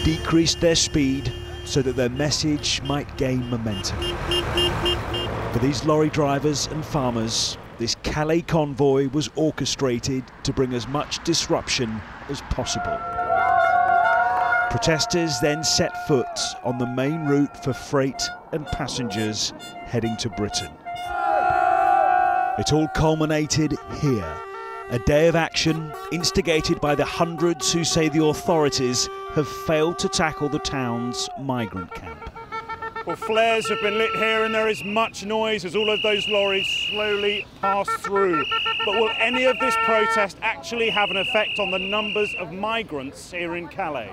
decreased their speed so that their message might gain momentum. For these lorry drivers and farmers, this Calais convoy was orchestrated to bring as much disruption as possible. Protesters then set foot on the main route for freight and passengers heading to Britain. It all culminated here, a day of action instigated by the hundreds who say the authorities have failed to tackle the town's migrant camp. Well, flares have been lit here and there is much noise as all of those lorries slowly pass through. But will any of this protest actually have an effect on the numbers of migrants here in Calais?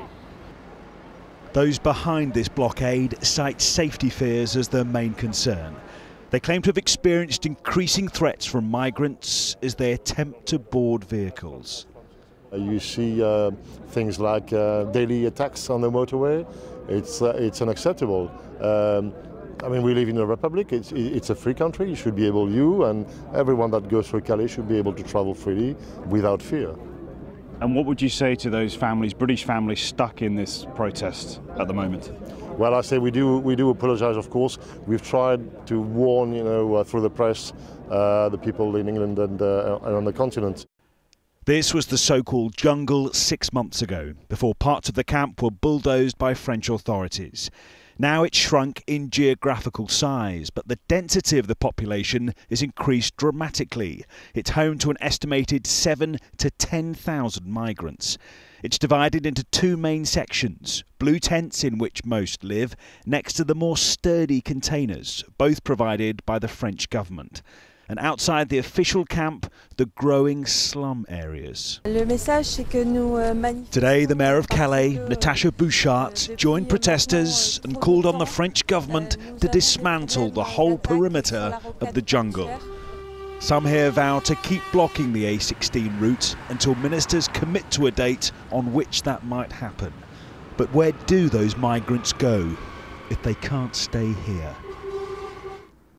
Those behind this blockade cite safety fears as their main concern. They claim to have experienced increasing threats from migrants as they attempt to board vehicles. You see things like daily attacks on the motorway. It's unacceptable. I mean, we live in a republic. It's a free country. You should be able, you and everyone that goes through Calais should be able to travel freely without fear. And what would you say to those families, British families, stuck in this protest at the moment? Well, I say we do apologise, of course. We've tried to warn, through the press, the people in England and on the continent. This was the so-called jungle 6 months ago, before parts of the camp were bulldozed by French authorities. Now it's shrunk in geographical size, but the density of the population is increased dramatically. It's home to an estimated 7,000 to 10,000 migrants. It's divided into two main sections, blue tents in which most live, next to the more sturdy containers, both provided by the French government. And outside the official camp, the growing slum areas. Today, the Mayor of Calais, Natasha Bouchart, joined protesters and called on the French government to dismantle the whole perimeter of the jungle. Some here vow to keep blocking the A16 route until ministers commit to a date on which that might happen. But where do those migrants go if they can't stay here?